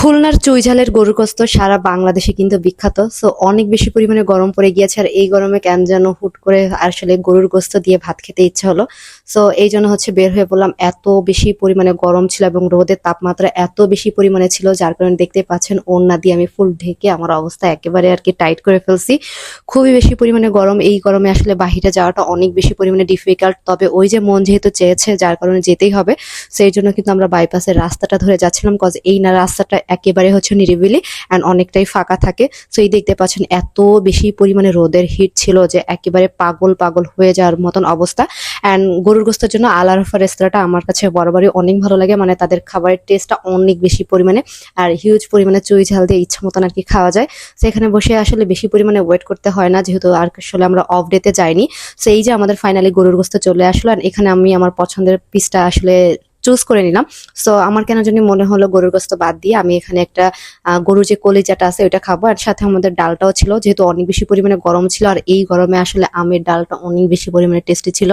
খুলনার চুইঝালের গরুর গোস্ত সারা বাংলাদেশে কিন্তু বিখ্যাত। সো অনেক বেশি পরিমাণে গরম পড়ে গিয়েছে, আর এই গরমে কেন যেন হুট করে আসলে গরুর গোস্ত দিয়ে ভাত খেতে ইচ্ছা হলো। সো এই জন্য বের হয়ে পড়লাম। এত বেশি পরিমাণে গরম ছিল এবং রোদের তাপমাত্রা এত বেশি পরিমাণে ছিল, যার কারণে দেখতে পাচ্ছেন ওড়না দিয়ে আমি ফুল ঢেকে আমার অবস্থা একেবারে আর কি টাইট করে ফেলছি। খুবই বেশি পরিমাণে গরম। এই গরমে আসলে বাহিরে যাওয়াটা অনেক বেশি পরিমাণে ডিফিকাল্ট, তবে ওই যে মন যেহেতু চেয়েছে যার কারণে যেতেই হবে। সেই জন্য কিন্তু আমরা বাইপাসের রাস্তাটা ধরে যাচ্ছিলাম, কজ এই না রাস্তাটা একেবারে নিরিবিলি অ্যান্ড অনেকটাই ফাঁকা থাকে। সো এই দেখতে পাচ্ছেন এত বেশি পরিমাণে রোদের হিট ছিল যে একেবারে পাগল পাগল হয়ে যাওয়ার মতন অবস্থা। অ্যান্ড গরুর গোস্তের জন্য আল আরাফা রেস্তোরাঁটা আমার কাছে বরাবরই অনেক ভালো লাগে, মানে তাদের খাবারের টেস্টটা অনেক বেশি পরিমাণে আর হিউজ পরিমাণে চুই ঝাল দিয়ে ইচ্ছা মতন আর কি খাওয়া যায়। সেখানে বসে আসলে বেশি পরিমাণে ওয়েট করতে হয় না, যেহেতু আর আসলে আমরা অফ ডেতে যাইনি। সো এই যে আমাদের ফাইনালি গরুর গোস্ত চলে আসলো, আর এখানে আমি আমার পছন্দের পিসটা আসলে চুজ করে নিলাম। সো আমার কেন জানি মনে হলো গরুর গোস্ত বাদ দিয়ে আমি এখানে একটা গরুর যে কলিজাটা আছে ওইটা খাবো, আর সাথে আমাদের ডালটাও ছিল, যেহেতু অনেক বেশি পরিমাণে গরম ছিল আর এই গরমে আসলে আমের ডালটা অনেক বেশি পরিমাণে টেস্টি ছিল।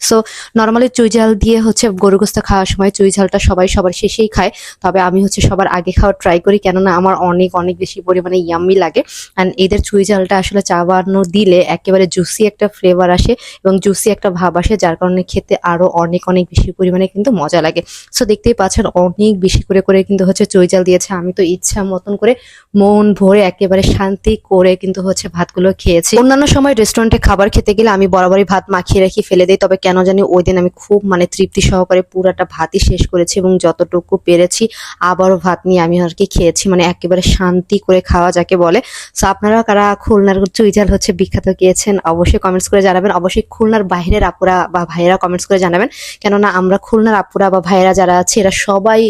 সো নর্মালি চুই ঝাল দিয়ে গরুর গোস্ত খাওয়ার সময় চুই ঝালটা সবাই সবার শেষেই খায়, তবে আমি সবার আগে খাওয়ার ট্রাই করি, কেননা আমার অনেক অনেক বেশি পরিমাণে ইয়াম্মি লাগে। অ্যান্ড এদের চুই ঝালটা আসলে চাবানো দিলে একেবারে জুসি একটা ফ্লেভার আসে এবং জুসি একটা ভাব আসে, যার কারণে খেতে আরো অনেক অনেক বেশি পরিমাণে কিন্তু মজা লাগে। সো দেখতেই পাচ্ছেন অনেক বেশি করে করে কিন্তু চুই ঝাল দিয়েছে। আমি তো ইচ্ছা মতন করে মন ভরে একেবারে শান্তি করে কিন্তু ভাতগুলো খেয়েছি। অন্যান্য সময় রেস্টুরেন্টে খাবার খেতে গেলে আমি বরাবরই ভাত মাখিয়ে রাখি ফেলে দিই, তবে কেন জানি ওই দিন আমি খুব তৃপ্তি সহকারে পুরাটা ভাতই শেষ করেছি এবং যতটুকু পেরেছি আবারও ভাত নিয়ে আমি আর কি খেয়েছি, একেবারে শান্তি করে খাওয়া যাকে বলে। সো আপনারা কারা খুলনার চুই ঝাল বিখ্যাত গিয়েছেন অবশ্যই কমেন্টস করে জানাবেন। অবশ্যই খুলনার বাইরের আপুরা বা ভাইয়েরা কমেন্টস করে জানাবেন, কেননা আমরা খুলনার আপুরা বা ভাইয়েরা যারা আছে এরা সবাই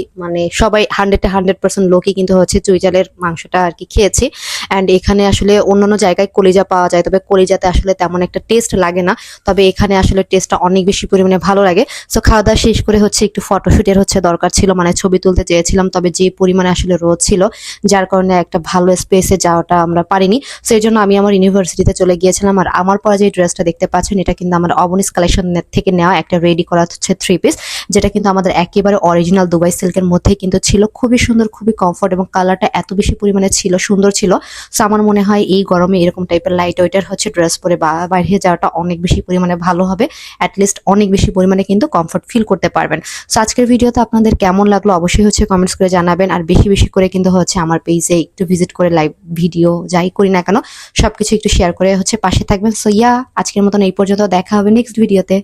সবাই 100% লোকই কিন্তু চুই ঝালের মাংসটা আর কি খেয়েছি। অ্যান্ড এখানে আসলে অন্যান্য জায়গায় কলিজা পাওয়া যায়, তবে কলিজাতে আসলে তেমন একটা টেস্ট লাগে না, তবে এখানে আসলে টেস্টটা অনেক বেশি পরিমাণে ভালো লাগে। সো খাওয়া দাওয়া শেষ করে একটু ফটোশুটের দরকার ছিল, ছবি তুলতে চেয়েছিলাম, তবে যে পরিমাণে আসলে রোদ ছিল যার কারণে একটা ভালো স্পেসে যাওয়াটা আমরা পারিনি। সেই জন্য আমি আমার ইউনিভার্সিটিতে চলে গিয়েছিলাম। আর আমার পরা যে ড্রেসটা দেখতে পাচ্ছেন এটা কিন্তু আমার অবনিস কালেকশন থেকে নেওয়া একটা রেডি করা 3 পিস, যেটা কিন্তু আমাদের একেবারে অরিজিনাল দুবাই সিল্কের মধ্যেই কিন্তু ছিল। খুবই সুন্দর, খুবই কমফোর্ট এবং কালারটা এত বেশি পরিমাণে ছিল, সুন্দর ছিল। সো আমার মনে হয় এই গরমে এরকম টাইপের লাইট ওয়েটের ড্রেস পরে বাইরে যাওয়াটা অনেক বেশি পরিমাণে ভালো হবে। অ্যাটলিস্ট অনেক বেশি পরিমাণে কিন্তু কমফোর্ট ফিল করতে পারবেন। সো আজকের ভিডিওতে আপনাদের কেমন লাগলো অবশ্যই কমেন্টস করে জানাবেন, আর বেশি বেশি করে কিন্তু আমার পেজে একটু ভিজিট করে লাইভ ভিডিও যাই করি না কেন সবকিছু একটু শেয়ার করে পাশে থাকবেন। সো আজকের মতন এই পর্যন্ত, দেখা হবে নেক্সট ভিডিওতে।